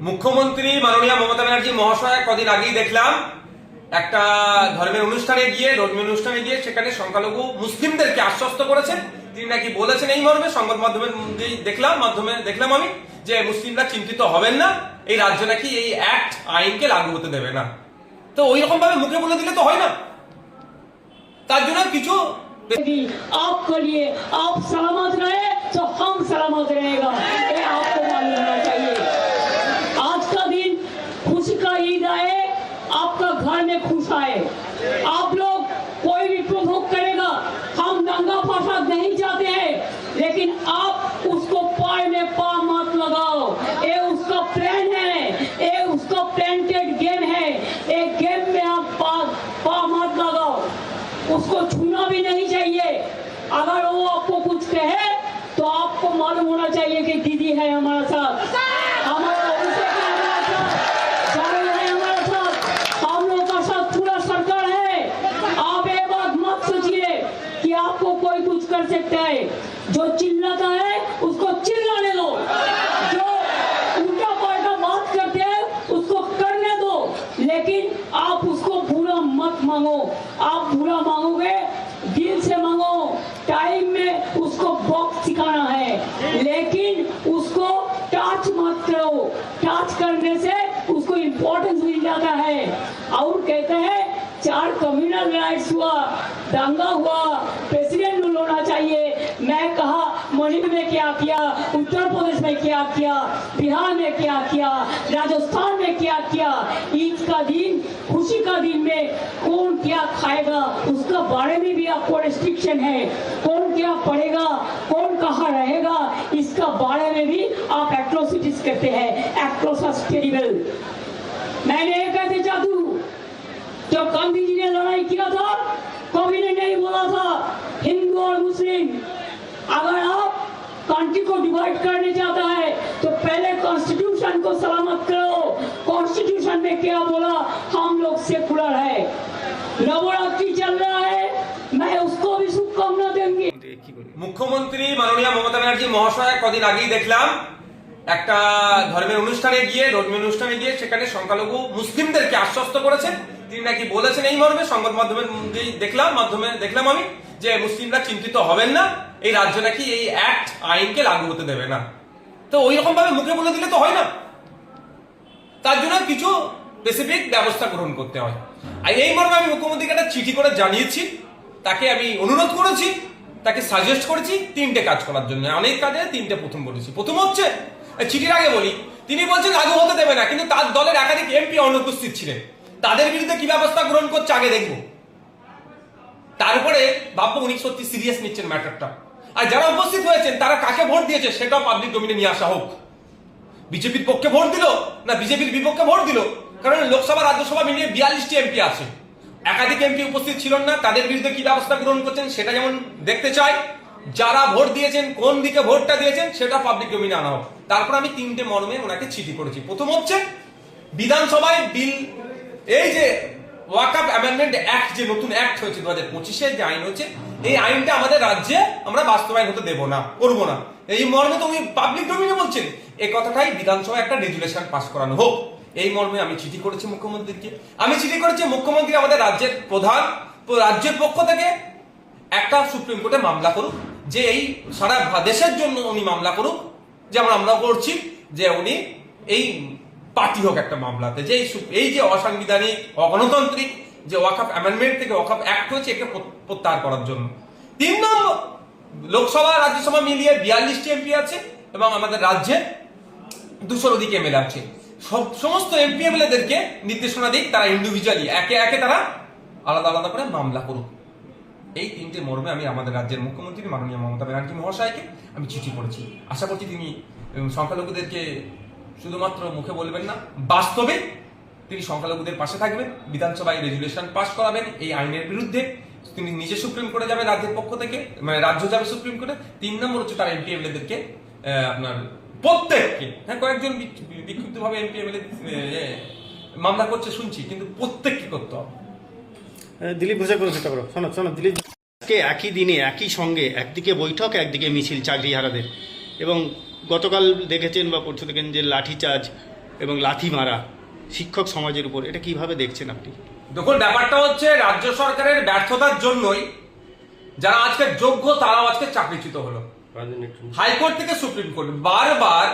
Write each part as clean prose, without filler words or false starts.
মুখ্যমন্ত্রী মাননীয় মমতা ব্যানার্জি মহাশয় কদিন আগেই দেখলাম একটা ধর্মের অনুষ্ঠানে গিয়ে সেখানে সংখ্যালঘু মুসলিমদেরকে আশ্বস্ত করেছেন। তিনি নাকি বলেছেন এই মর্মে, সংবাদ মাধ্যমে দেখলাম আমি যে মুসলিমরা চিন্তিত হবেন না, এই রাজ্য নাকি এই অ্যাক্ট আইনকে লাগু হতে দেবে না। তো ওই রকম ভাবে মুখে বলে দিলে তো হয় না, তার জন্য কিছু आपके लिए आप सलामत रहे तो हम सलामत रहेगा, ये आपको मालूम होना चाहिए। आज का दिन खुशी का ईद आए, आपका घर में खुश आए। आप लोग कोई भी प्रोवोक करेगा, हम दंगा फसाद नहीं चाहते हैं, लेकिन आप उसको पाए में पा मत लगाओ। ये उसका प्लान है, ये उसका प्लांटेड गेम है, एक गेम में आप पा मत लगाओ। उसको छूना भी नहीं चाहिए। अगर वो आपको कुछ कहे तो आपको मालूम होना चाहिए कि दीदी है हमारा साथ, हमारा अभिषेक है हमारा साथ, जावेद है हमारा साथ, हम लोग का साथ पूरा सरकार है। आप ये बात मत सोचिए कि आपको कोई कुछ कर सकता है। जो चिल्लाता है उसको चिल्लाने दो, जो उल्टा पलटा बात करते हैं उसको करने दो, लेकिन आप उसको बुरा मत मांगो। आप बुरा मांगोगे, दिल से मांगो, टाइम में उसको बॉक्स सिखाना है, लेकिन उसको टच मत करो। टच करने से उसको इम्पोर्टेंस मिल जाता है। और कहते हैं 4 कम्युनल राइट्स हुआ, दंगा हुआ, प्रेसिडेंट रूल होना चाहिए। मैं कहा मणिपुर में क्या किया, उत्तर प्रदेश में क्या किया, बिहार में क्या किया, राजस्थान में क्या किया। ईद का दिन, खुशी का दिन में कौन क्या खाएगा उसका बारे में भी आपको रेस्ट्रिक्शन है। कौन क्या पढ़ेगा, कौन कहाँ रहेगा, इसका बारे में भी आप एट्रोसिटीज करते हैं। एट्रोसिस टेरिबल। मैंने ये कहते जादू, जब गांधी जी ने लड़ाई किया था कभी ने नहीं बोला था हिंदू और मुस्लिम। अगर आप कंट्री को डिवाइड करने चाहता है तो पहले कॉन्स्टिट्यूशन को सलामत करो। कॉन्स्टिट्यूशन में क्या बोला, हम लोग सेकुलर है। नवरात्रि चल रहा है, मैं उसको भी शुभकामना देंगे। মুখ্যমন্ত্রী মাননীয় মমতা ব্যানার্জি মহাশয় কদিন আগেই দেখলাম একটা ধর্মের অনুষ্ঠানে গিয়ে সেখানে সংখ্যালঘু মুসলিমদেরকে আশ্বস্ত করেছেন। তিনি নাকি বলেছেন এই মর্মে, সংবাদ মাধ্যমে দেখলাম আমি যে মুসলিমরা চিন্তিত হবেন না, এই রাজ্য নাকি এই অ্যাক্ট আইনকে লাগু হতে দেবে না। তো ওই রকম ভাবে মুখে বলে দিলে তো হয় না, তার জন্য কিছু স্পেসিফিক ব্যবস্থা গ্রহণ করতে হয়। আর এই মর্মে আমি মুখ্যমন্ত্রীকে একটা চিঠি করে জানিয়েছি, তাকে আমি অনুরোধ করেছি, তাকে সাজেস্ট করেছি 3টে কাজ করার জন্য। অনেক কাজে 3টে প্রথম বলেছি। প্রথম হচ্ছে, চিঠির আগে বলি, তিনি বলছেন লাগু হতে দেবে না, কিন্তু তার দলের একাধিক এমপি অনুপস্থিত ছিলেন। তাদের বিরুদ্ধে কি ব্যবস্থা গ্রহণ করছে আগে দেখবো, তারপরে ভাববো উনি সত্যি সিরিয়াস নিচ্ছেন ম্যাটারটা। আর যারা উপস্থিত হয়েছেন তারা কাকে ভোট দিয়েছে সেটাও পাবলিক ডোমিনে নিয়ে আসা হোক। বিজেপির পক্ষে ভোট দিল না বিজেপির বিপক্ষে ভোট দিল, কারণ লোকসভা রাজ্যসভা মিলিয়ে 42টি এমপি আছে। একাধিক এমপি উপস্থিত ছিল না, তাদের বিরুদ্ধে কি ব্যবস্থা গ্রহণ করছেন সেটা যেমন দেখতে চাই। যারা ভোট দিয়েছেন, কোন দিকে ভোটটা দিয়েছেন সেটা পাবলিক ডোমিনে আনা হোক। তারপর আমি 3টে মর্মে ওনাকে চিঠি করেছি। প্রথম হচ্ছে, বিধানসভায় বিল, এই যে ওয়াকফ অ্যামেন্ডমেন্ট অ্যাক্ট, যে নতুন অ্যাক্ট হয়েছে 2025-এ, যে আইন হয়েছে, এই আইনটা আমাদের রাজ্যে আমরা বাস্তবায়ন হতে দেব না, করবো না। এই মর্মে তো উনি পাবলিক ডোমিনে বলছেন, এই কথাটাই বিধানসভায় একটা রেজুলেশন পাস করানো হোক। এই মর্মে আমি চিঠি করেছি মুখ্যমন্ত্রীকে। আমি চিঠি করেছি মুখ্যমন্ত্রী আমাদের রাজ্যের প্রধান, রাজ্যের পক্ষ থেকে একটা সুপ্রিম কোর্টে মামলা করুক, যে এই সারা দেশের জন্য উনি মামলা করুক, যেমন আমরা করছি, যে উনি এই পার্টি হোক একটা মামলাতে, যে এই যে অসাংবিধানিক, অগণতান্ত্রিক যে ওয়াকফ অ্যামেন্ডমেন্ট থেকে ওয়াকফ অ্যাক্ট হয়েছে, একে প্রত্যাহার করার জন্য। 3 নম্বর, লোকসভা রাজ্যসভা মিলিয়ে 42টি এমপি আছে এবং আমাদের রাজ্যে 200-র অধিক এমএলএ আছে। সমস্ত এমপি এমএলএদেরকে নির্দেশনা দিক, তারা ইন্ডিভিজুয়ালি একে একে তারা আলাদা আলাদা করে মামলা করুক। এই 3টে মর্মে আমি আমাদের রাজ্যের মুখ্যমন্ত্রী মাননীয় মমতা ব্যানার্জি মহাশয়কে আমি চিঠি করেছি। আশা করছি তিনি সংখ্যালঘুদেরকে শুধুমাত্র মুখে বলবেন না, বাস্তবে তিনি সংখ্যালঘুদের পাশে থাকবেন, বিধানসভায় রেজুলেশন পাস করাবেন এই আইনের বিরুদ্ধে। তিনি নিজে সুপ্রিম কোর্টে যাবেন রাজ্যের পক্ষ থেকে, মানে রাজ্য যাবে সুপ্রিম কোর্টে। 3 নম্বর হচ্ছে, তার এমপি এমএলএদেরকে আপনার প্রত্যেককে, হ্যাঁ কয়েকজন বিক্ষিপ্ত ভাবে এমপি এমএলএ মামলা করছে শুনছি, কিন্তু প্রত্যেককে করতে হবে। দিলীপ ঘোষের করে চেষ্টা করো, শোনো দিলীপ, একই দিনে একই সঙ্গে একদিকে বৈঠক, একদিকে মিছিল চাকরিহারাদের, এবং গতকাল দেখেছেন বা পরশু দেখেন যে লাঠিচার্জ এবং লাথি মারা শিক্ষক সমাজের উপর, এটা কিভাবে দেখছেন আপনি? দেখুন, ব্যাপারটা হচ্ছে রাজ্য সরকারের ব্যর্থতার জন্যই যারা আজকে যোগ্য তারাও আজকে চাকরিচ্যুত হলো। হাইকোর্ট থেকে সুপ্রিম কোর্ট বারবার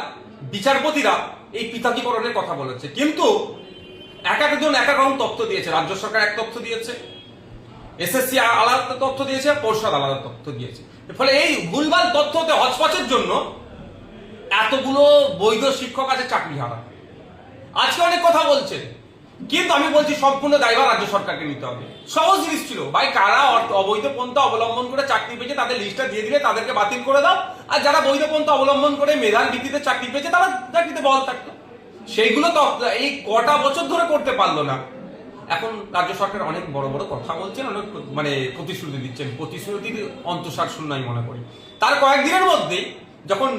বিচারপতিরা এই পৃথকীকরণের কথা বলেছে, কিন্তু এক একজন এক এক রকম তথ্য দিয়েছে। রাজ্য সরকার এক তথ্য দিয়েছে, এসএসসি আলাদা তথ্য দিয়েছে, পর্ষদ আলাদা তথ্য দিয়েছে। ফলে এই ভুলভাল তথ্যতে হচপচের জন্য এতগুলো বৈধ শিক্ষক আছে চাকরি হারা। আজকে অনেক কথা বলছেন, কিন্তু আমি বলছি সম্পূর্ণ দায়ভার রাজ্য সরকারকে নিতে হবে। সহজ জিনিস ছিল ভাই, কারা অবৈধ পন্থা অবলম্বন করে চাকরি পেয়েছে তাদের লিস্টটা দিয়ে দিলে তাদেরকে বাতিল করে দাও, আর যারা বৈধ পন্থা অবলম্বন করে মেধার ভিত্তিতে চাকরি পেয়েছে তারা চাকরিতে বহাল থাকতো। সেইগুলো তো এই কটা বছর ধরে করতে পারলো না। এখন রাজ্য সরকার অনেক বড় বড় কথা বলছেন, অনেক প্রতিশ্রুতি দিচ্ছেন, প্রতিশ্রুতির অন্তঃসার শূন্যই মনে করি। তার কয়েকদিনের মধ্যেই যখন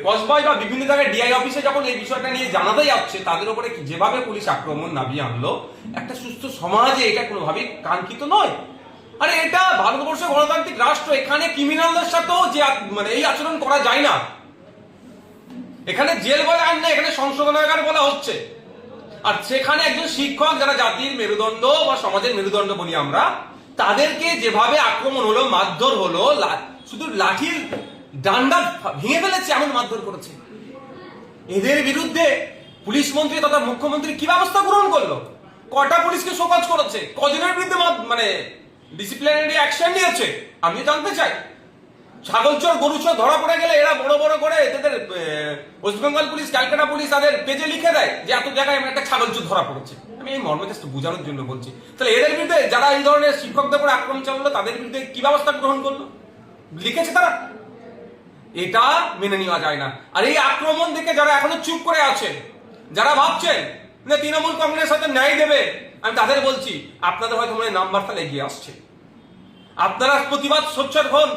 কসবাই বা বিভিন্ন জায়গায় ডিআই অফিসে যখন এই বিষয়টা নিয়ে জানাতে যাচ্ছে, তাদের উপরে যেভাবে পুলিশ আক্রমণ নামিয়ে আনলো, একটা সুস্থ সমাজে এটা কোনোভাবেই কাঙ্ক্ষিত নয়। আরে এটা ভারতবর্ষ গণতান্ত্রিক রাষ্ট্র, এখানে ক্রিমিনালদের সাথেও যে এই আচরণ করা যায় না। এখানে জেল বলে আইন না, এখানে সংশোধনাগার বলা হচ্ছে। আর সেখানে একজন শিক্ষক, যারা জাতির মেরুদণ্ড বা সমাজের মেরুদণ্ড বলি আমরা, তাদেরকে যেভাবে আক্রমণ হলো, মারধর হলো, শুধু লাঠির ডান্ডা ভেঙে ফেলেছে এমন মারধর করেছে। এদের বিরুদ্ধে পুলিশ মন্ত্রী তথা মুখ্যমন্ত্রী কি ব্যবস্থা গ্রহণ করলো? কটা পুলিশকে শোকজ করেছে? কজনের বিরুদ্ধে ডিসিপ্লিনারি অ্যাকশন নিয়েছে? আমি জানতে চাই। ছাগল চোর গরু চোর ধরা পড়ে গেলে এরা বড় বড় করে এদের West Bengal police, Calcutta police তাদের পেজে লিখে দেয় যে এত জায়গায় একটা ছাগল চোর ধরা পড়েছে। আমি এই মর্মে জাস্ট বোঝানোর জন্য বলছি। তাহলে এদের বিরুদ্ধে যারা এই ধরনের শিক্ষকদের উপর আক্রমণ চালালো, তাদের বিরুদ্ধে কি ব্যবস্থা গ্রহণ করলো? লিখেছে তারা? এটা মেনে নেওয়া যায় না। আর এই আক্রমণ থেকে যারা এখনো চুপ করে আছেন, যারা ভাবছেন যে তৃণমূল কংগ্রেস হয়তো ন্যায় দেবে, আমি তাদের বলছি আপনাদের হয়তো মনে নাম্বার তাহলে এগিয়ে আসছে। আপনারা প্রতিবাদ সোচ্চার হন।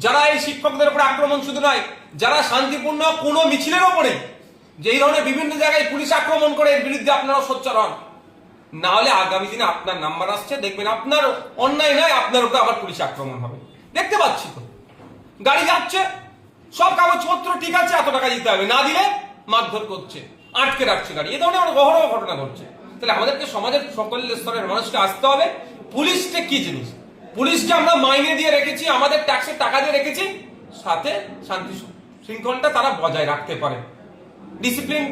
যারা এই শিক্ষকদের উপর আক্রমণ শুধু নয়, যারা শান্তিপূর্ণ কোনো মিছিলের ওপরে যে এই ধরনের বিভিন্ন জায়গায় পুলিশ আক্রমণ করে, এর বিরুদ্ধে আপনারা সোচ্চার হন। না হলে আগামী দিনে আপনার নাম্বার আসছে, দেখবেন আপনার অন্যায় নয়, আপনার উপরে আবার পুলিশ আক্রমণ হবে। দেখতে পাচ্ছি তো, গাড়ি যাচ্ছে, সব কাগজপত্র ঠিক আছে, এত টাকা দিতে হবে, না দিলে মারধর করছে, আটকে রাখছে গাড়ি। এ ধরনের অহরহ ঘটনা ঘটছে। তাহলে আমাদেরকে সমাজের সকল স্তরের মানুষকে আসতে হবে, পুলিশটা কি জিনিস। পুলিশকে আমরা মাইনে দিয়ে রেখেছি, আমাদের ট্যাক্সের টাকা দিয়ে রেখেছি, সাথে শান্তি শৃঙ্খলটা তারা বজায় রাখতে পারে। ডিসিপ্লিন,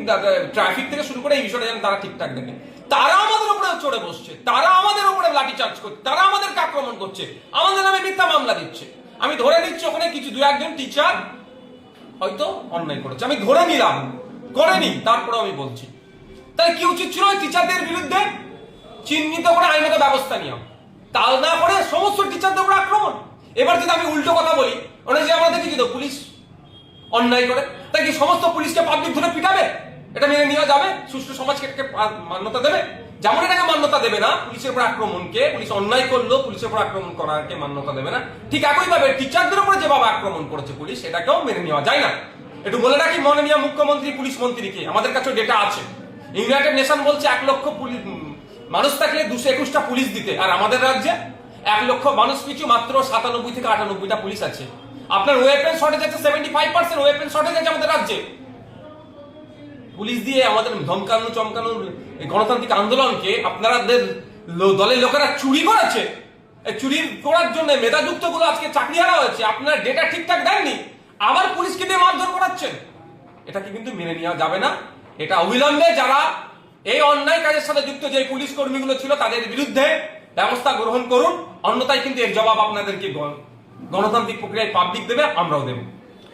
ট্রাফিক থেকে শুরু করে এই বিষয়টা যেন তারা ঠিকঠাক দেখে। তারা আমাদের উপরে চড়ে বসছে, তারা আমাদের উপরে লাঠি চার্জ করছে, তারা আমাদেরকে আক্রমণ করছে, আমাদের নামে মিথ্যা মামলা দিচ্ছে। আমি ধরে নিচ্ছি ওখানে কিছু দু একজন টিচার হয়তো অন্যায় করেছে, আমি ধরে নিলাম, করেনি, তারপরে আমি বলছি তাহলে কি উচিত ছিল? ওই টিচারদের বিরুদ্ধে চিহ্নিত করে আইনত ব্যবস্থা নিও। তা না করে সমস্ত টিচারদের উপর আক্রমণ। এবার যদি আমি উল্টো কথা বলি, ওরা যে আমাদের কি পুলিশ অন্যায় করে, তাই কি সমস্ত পুলিশকে পাবলিক ধরে পিটাবে? এটা মেনে নেওয়া যাবে? সুষ্ঠু সমাজকে মান্যতা দেবে? যেমন এটাকে মান্যতা দেবে না পুলিশের উপর আক্রমণকে, পুলিশ অন্যায় করলো পুলিশের উপর আক্রমণ করাকে মান্যতা দেবে না, ঠিক একইভাবে টিচারদের উপরে যেভাবে আক্রমণ করেছে পুলিশ, এটাকেও মেনে নেওয়া যায় না। একটু বলে রাখি, মাননীয় মুখ্যমন্ত্রী, পুলিশ মন্ত্রীকে, আমাদের কাছে ডেটা আছে, ইউনাইটেড নেশন বলছে 1 লক্ষ মানুষ থাকলে 221টা পুলিশ দিতে, আর আমাদের রাজ্যে 1 লক্ষ মানুষ পিছু মাত্র 97 থেকে 98টা পুলিশ আছে। আপনার ওয়েপেন শর্টেজ আছে, 75% ওয়েপেন শর্টেজ আছে আমাদের রাজ্যে। পুলিশ দিয়ে আমাদের ধমকানো চমকানো গণতান্ত্রিক আন্দোলনকে আপনাদের দলের লোকেরা চুরি করেছে। চুরি করার জন্য মেধাযুক্ত গুলো আজকে চাকরি হারা হয়েছে। আপনার ডেটা ঠিকঠাক দেননি, আবার পুলিশকে দিয়ে মারধর করাচ্ছেন। এটাকে কিন্তু মেনে নেওয়া যাবে না। এটা অবিলম্বে যারা এই অন্যায় কাজের সাথে যুক্ত যে পুলিশ কর্মীগুলো ছিল, তাদের বিরুদ্ধে ব্যবস্থা গ্রহণ করুন, অন্যথায় কিন্তু এর জবাব আপনাদেরকে গণতান্ত্রিক প্রক্রিয়ায় পাবলিক দেবে, আমরাও দেব।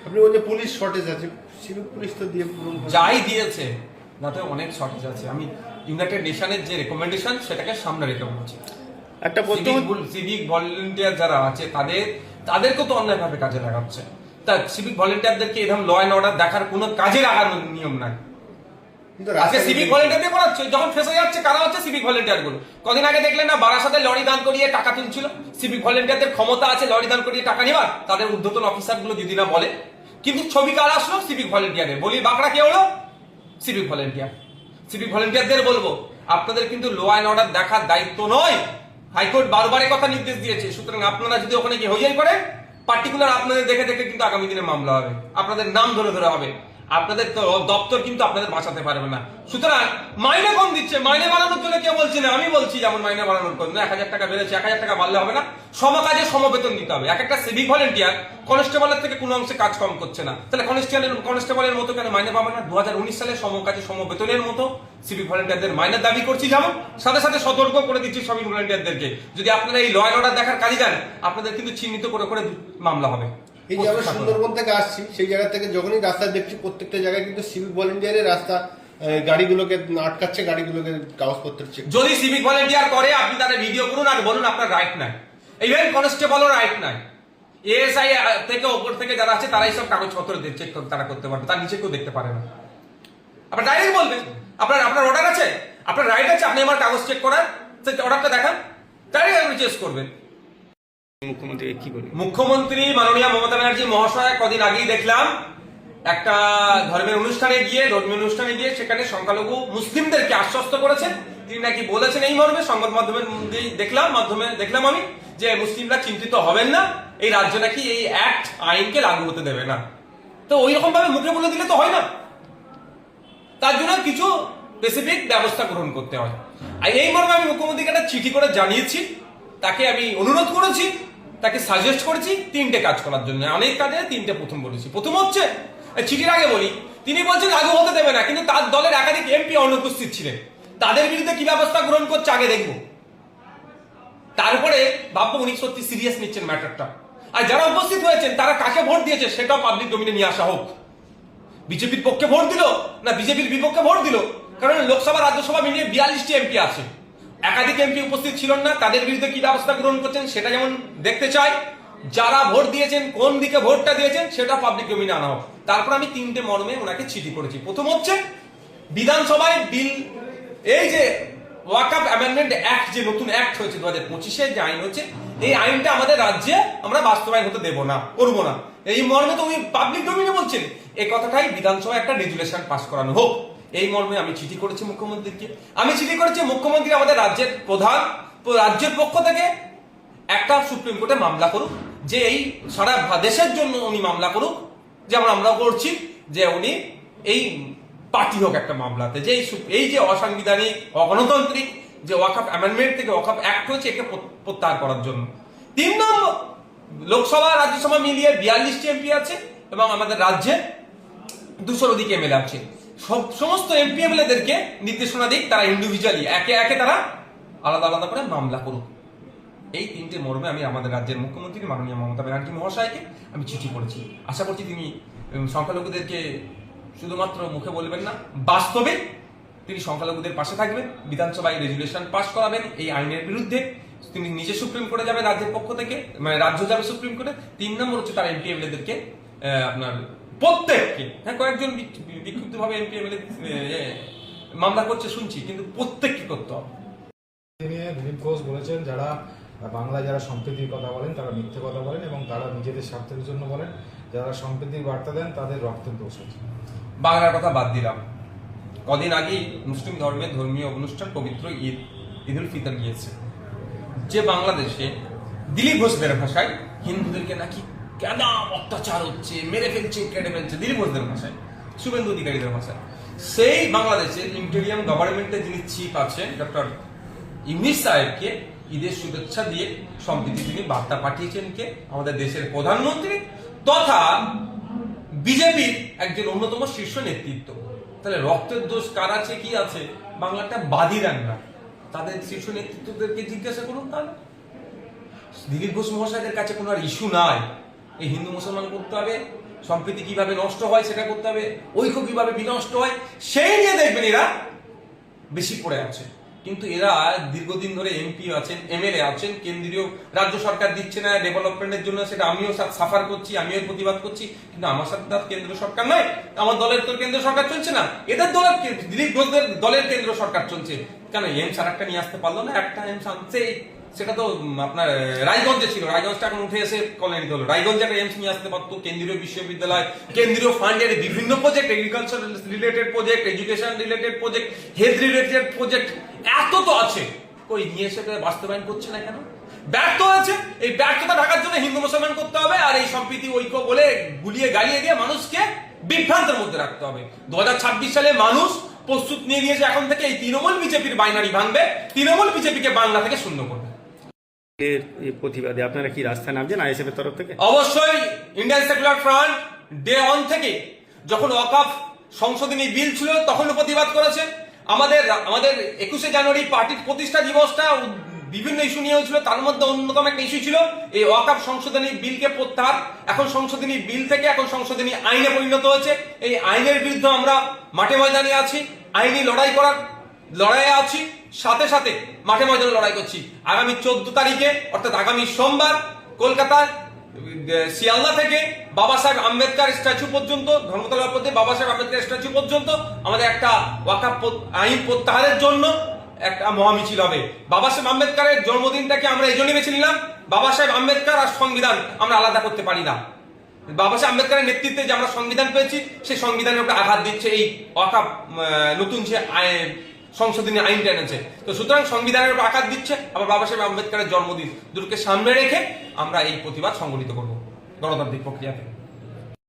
আপনি বলছেন পুলিশ শর্টেজ আছে, সিভিক পুলিশ তো দিয়ে যাই দিয়েছে তাতে অনেক শর্টেজ আছে। আমি ইউনাইটেড নেশনের যে রেকমেন্ডেশন সেটাকে সামনে রেখে বলছি। একটা সিভিক ভলেন্টিয়ার যারা আছে তাদেরকে তো অন্যায়ভাবে কাজে লাগাচ্ছে। তা সিভিক ভলেন্টিয়ারদেরকে এরকম ল অ্যান্ড অর্ডার দেখার কোনো কাজে লাগানোর নিয়ম নাই। আজকে সিভিক ভলেন্টিয়ার করাচ্ছে, যখন ফেসে যাচ্ছে কারা হচ্ছে সিভিক ভলেন্টিয়ার গুলো। কদিন আগে দেখলেন না, বারাসাতে লরি দান করিয়ে টাকা তুলছিল। সিভিক ভলেন্টিয়ারদের ক্ষমতা আছে লরি দান করিয়ে টাকা নেওয়ার, তাদের ঊর্ধ্বতন অফিসার গুলো যদি না বলে। কিন্তু ছবি কার আসলো? সিভিক ভলেন্টিয়ারের। বলি বাঁকড়া কে হলো? Civic volunteer. সিভিক ভলেন্টিয়ারদের বলবো, আপনাদের কিন্তু ল অ্যান্ড অর্ডার দেখার দায়িত্ব নয়। হাইকোর্ট বারবার কথা নির্দেশ দিয়েছে। সুতরাং আপনারা যদি ওখানে গিয়ে হইয়াই করেন, পার্টিকুলার আপনাদের দেখে দেখে কিন্তু আগামী দিনে মামলা হবে, আপনাদের নাম ধরে ধরে হবে, আপনাদের তো দপ্তর কিন্তু আপনাদের বাঁচাতে পারবে না। সুতরাং মাইনে কম দিচ্ছে, মাইনে বাড়ানোর জন্য কেউ বলছে না, আমি বলছি যেমন মাইনে বাড়ানোর জন্য 1000 টাকা বেড়েছে, 1000 টাকা বাড়লে হবে না, সমকাজে সমবেতন দিতে হবে। এক একটা সিভিক ভলেন্টিয়ার কনস্টেবলের থেকে কোনো অংশে কাজ কম করছে না, তাহলে কনস্টেবলের মতো কেন মাইনে পাবে না? 2019 সালে সমকাজে সমবেতনের মতো সিভিক ভলেন্টিয়ারদের মাইনের দাবি করছি, যেমন সাথে সাথে সতর্ক করে দিচ্ছি সিভিক ভলেন্টিয়ারদেরকে, যদি আপনারা এই ল অ্যান্ড অর্ডার দেখার কাজে যান, আপনাদের কিন্তু চিহ্নিত করে করে মামলা হবে। এই যে আমরা সুন্দরবন থেকে আসছি, সেই জায়গা থেকে যখনই রাস্তা দেখছি প্রত্যেকটা জায়গায় কিন্তু সিভিক ভলেন্টিয়ারের রাস্তা গাড়িগুলোকে আটকাচ্ছে, গাড়িগুলোকে কাগজপত্রের চেক। যদি সিভিক ভলেন্টিয়ার করে আপনি তাদের ভিডিও করুন আর বলুন আপনার রাইট নাই, ইভেন কনস্টেবলও রাইট নাই, এএসআই থেকে ওপর থেকে যারা আছে তারাই সব কাগজপত্র চেক তারা করতে পারবে, তার নিচে কেউ দেখতে পারে না। আপনার ডাইরেক্ট বলবেন আপনার অর্ডার আছে, আপনার রাইট আছে, আপনি আমার কাগজ চেক করার, সেই অর্ডারটা দেখান, ডাইরেক্ট আপনি চেক করবেন। মুখ্যমন্ত্রী কি বলবেন? মুখ্যমন্ত্রী মাননীয় মমতা ব্যানার্জি মহাশয় কদিন আগেই দেখলাম একটা ধর্মীয় অনুষ্ঠানে গিয়ে সেখানে সংখ্যালঘু মুসলিমদেরকে আশ্বস্ত করেছেন। তিনি নাকি বলেছেন এই মর্মে, সংবাদ মাধ্যমে দেখলাম আমি, যে মুসলিমরা চিন্তিত হবেন না, এই রাজ্য নাকি এই অ্যাক্ট আইনকে লাগু হতে দেবে না। তো ওই রকম ভাবে মুখে বলে দিলে তো হয় না, তার জন্য কিছু স্পেসিফিক ব্যবস্থা গ্রহণ করতে হয়। আর এই মর্মে আমি মুখ্যমন্ত্রীকে একটা চিঠি করে জানিয়েছি, তাকে আমি অনুরোধ করেছি, তাকে সাজেস্ট করেছি 3টে কাজ করার জন্য। অনেক কাজে 3টে প্রথম বলেছি। প্রথম হচ্ছে, চিঠির আগে বলি, তিনি বলছেন লাগু হতে দেবে না, কিন্তু তার দলের একাধিক এমপি অনুপস্থিত ছিলেন, তাদের বিরুদ্ধে কি ব্যবস্থা গ্রহণ করছে আগে দেখবো, তারপরে ভাববো উনি সত্যি সিরিয়াস নিচ্ছেন ম্যাটারটা। আর যারা উপস্থিত হয়েছেন তারা কাকে ভোট দিয়েছে সেটাও পাবলিক ডোমিনে নিয়ে আসা হোক। বিজেপির পক্ষে ভোট দিল না বিজেপির বিপক্ষে ভোট দিল, কারণ লোকসভা রাজ্যসভা মিলিয়ে 42টি এমপি আছে, একাধিক এমপি উপস্থিত ছিল না, তাদের বিরুদ্ধে কি ব্যবস্থা গ্রহণ করছেন সেটা যেমন দেখতে চাই, যারা ভোট দিয়েছেন কোন দিকে ভোটটা দিয়েছেন সেটা পাবলিক ডোমিনে আনা হোক। তারপর আমি 3টে মর্মে ওনাকে চিঠি করেছি। প্রথম হচ্ছে, বিধানসভায় বিল, এই যে ওয়াকফ অ্যামেন্ডমেন্ট অ্যাক্ট, যে নতুন অ্যাক্ট হয়েছে 2025-এ যে আইন হচ্ছে, এই আইনটা আমাদের রাজ্যে আমরা বাস্তবায়ন হতে দেব না, করবো না, এই মর্মে তো উনি পাবলিক ডোমিনে বলছেন, এই কথাটাই বিধানসভায় একটা রেজুলেশন পাস করানো হোক, এই মর্মে আমি চিঠি করেছি মুখ্যমন্ত্রীকে। আমি চিঠি করেছি মুখ্যমন্ত্রী আমাদের রাজ্যের প্রধান, রাজ্যের পক্ষ থেকে একটা সুপ্রিম কোর্টে মামলা করুক, যে এই সারা দেশের জন্য উনি মামলা করুক, যেমন আমরা করছি, যে উনি এই পার্টি হোক একটা মামলাতে, যে এই যে অসাংবিধানিক অগণতান্ত্রিক যে ওয়াকফ অ্যামেন্ডমেন্ট থেকে ওয়াকফ অ্যাক্ট হয়েছে, একে প্রত্যাহার করার জন্য। 3 নম্বর, লোকসভা রাজ্যসভা মিলিয়ে 42টি এমপি আছে এবং আমাদের রাজ্যে 200-র অধিক এমএলএ আছে, সমস্ত এমপি এমএলএদেরকে নির্দেশনা দিক, তারা ইন্ডিভিজুয়ালি একে একে তারা আলাদা আলাদা করে মামলা করুক। এই 3টে মর্মে আমি আমাদের রাজ্যের মুখ্যমন্ত্রী মাননীয় মমতা ব্যানার্জি মহাশয়কে আমি চিঠি করেছি। আশা করছি তিনি সংখ্যালঘুদেরকে শুধুমাত্র মুখে বলবেন না, বাস্তবে তিনি সংখ্যালঘুদের পাশে থাকবেন, বিধানসভায় রেজুলেশন পাস করাবেন এই আইনের বিরুদ্ধে, তিনি নিজে সুপ্রিম কোর্টে যাবেন রাজ্যের পক্ষ থেকে, মানে রাজ্য যাবে সুপ্রিম কোর্টে। 3 নম্বর হচ্ছে, তার এমপি এমএলএদেরকে আপনার প্রত্যেককে, হ্যাঁ কয়েকজন বিক্ষুব্ধ ভাবে এমপি এমএলএ মামলা করছে শুনছি, কিন্তু প্রত্যেককে করতে হবে। দিলীপ ঘোষ বলেছেন, যারা বাংলায় যারা সম্প্রীতির কথা বলেন তারা মিথ্যে কথা বলেন এবং তারা নিজেদের স্বার্থের জন্য বলেন, যারা সম্প্রীতির বার্তা দেন তাদের রক্তের দোষ আছে। বাংলার কথা বাদ দিলাম, কদিন আগেই মুসলিম ধর্মের ধর্মীয় অনুষ্ঠান পবিত্র ঈদুল ফিতর গিয়েছে, যে বাংলাদেশে দিলীপ ঘোষদের ভাষায় হিন্দুদেরকে নাকি কেন অত্যাচার হচ্ছে, মেরে ফেলছে, কেটে ফেলছে, দিলীপ ঘোষদের ভাষায়, শুভেন্দু অধিকারীদের ভাষায়, সেই বাংলাদেশের ইন্টেরিয়াম গভর্নমেন্টের যিনি চিফ আছেন ডক্টর ইউনিস সাহেবকে ঈদের শুভেচ্ছা দিয়ে সম্প্রীতি তিনি বার্তা পাঠিয়েছেন কে? আমাদের দেশের প্রধানমন্ত্রী তথা বিজেপির একজন অন্যতম শীর্ষ নেতৃত্ব। তাহলে রক্তের দোষ কার আছে, কি আছে? বাংলাটা বাদীরান না, তাদের শীর্ষ নেতৃত্বদেরকে জিজ্ঞাসা করুন। তাহলে দিলীপ ঘোষ মহাশয়দের কাছে কোনো আর ইস্যু নাই, এই হিন্দু মুসলমান করতে হবে, সম্প্রীতি কিভাবে নষ্ট হয় সেটা করতে হবে, ঐক্য কিভাবে বিনষ্ট হয় সেই নিয়ে দেখবেন এরা বেশি পড়ে আছে। কিন্তু এরা দীর্ঘদিন ধরে এমপি আছেন, এমএলএ আছেন, কেন্দ্রীয় রাজ্য সরকার দিচ্ছে না ডেভেলপমেন্টের জন্য, সেটা আমিও সাফার করছি, আমিও প্রতিবাদ করছি, কিন্তু আমার সাথে তার কেন্দ্র সরকার নয়, আমার দলের তো কেন্দ্র সরকার চলছে না, এদের দলের দিলীপ ঘোষদের দলের কেন্দ্র সরকার চলছে। কেন এমস আর একটা নিয়ে আসতে পারলো না? একটা এমস আনছে, সেটা তো আপনার রায়গঞ্জে ছিল, রায়গঞ্জটা এখন উঠে এসে কল্যাণীতে হলো, রায়গঞ্জে একটা এমস নিয়ে আসতে পারতো, কেন্দ্রীয় বিশ্ববিদ্যালয়, কেন্দ্রীয় ফান্ডের বিভিন্ন project, agriculture related project, education related project, health related project, এত তো আছে, কই নিয়ে এসে বাস্তবায়ন করছে না কেন? ব্যর্থ হয়েছে। এই ব্যর্থতা ঢাকার জন্য হিন্দু মুসলমান করতে হবে, আর এই সম্প্রীতি ঐক্য বলে গুলিয়ে গালিয়ে দিয়ে মানুষকে বিভ্রান্তের মধ্যে রাখতে হবে। 2026 সালে মানুষ প্রস্তুত নিয়ে নিয়েছে এখন থেকে এই তৃণমূল বিজেপির বাইনারি ভাঙবে, তৃণমূল বিজেপিকে বাংলা থেকে শূন্য করবে। এর এই প্রতিবাদে আপনারা কি রাস্তায় নামছেন আইএসএফ এর তরফ থেকে? অবশ্যই ইন্ডিয়ান সেকুলার ফ্রন্ট ডে 1 থেকে, যখন ওয়াকফ সংশোধনী বিল ছিল তখন প্রতিবাদ করেছে। আমাদের 21শে জানুয়ারি পার্টির প্রতিষ্ঠা দিবসটা বিভিন্ন ইস্যু নিয়ে হয়েছিল, তার মধ্যে অন্যতম একটা ইস্যু ছিল এই ওয়াকফ সংশোধনী বিলকে প্রত্যাহার। এখন সংশোধনী বিল থেকে এখন সংশোধনী আইনে পরিণত হয়েছে। এই আইনের বিরুদ্ধে আমরা মাঠে ময়দানে আছি, আইনি লড়াইয়ে আছি, সাথে সাথে মাঠে ময়দানে লড়াই করছি। আগামী 14 তারিখে অর্থাৎ আগামী সোমবার কলকাতার শিয়ালদা থেকে বাবা সাহেব আম্বেদকর স্ট্যাচু পর্যন্ত, ধর্মতলার প্রতি বাবা সাহেব আম্বেদকর স্ট্যাচু পর্যন্ত আমাদের একটা ওয়াকফ আইন প্রত্যাহারের জন্য একটা মহামিছিল হবে। বাবা সাহেব আম্বেদকরের জন্মদিনটাকে আমরা এই জন্যই বেছে নিলাম, বাবা সাহেব আম্বেদকর আর সংবিধান আমরা আলাদা করতে পারি না। বাবা সাহেব আম্বেদকরের নেতৃত্বে যে আমরা সংবিধান পেয়েছি, সেই সংবিধানের উপরে আঘাত দিচ্ছে এই ওয়াকফ নতুন যে সংশোধনী আইনটা এনেছে। তো সুতরাং সংবিধানের উপর আঘাত দিচ্ছে, আবার বাবা সাহেব আম্বেদকরের জন্মদিন দুটোকে সামনে রেখে আমরা এই প্রতিবাদ সংগঠিত করব গণতান্ত্রিক প্রক্রিয়া থেকে।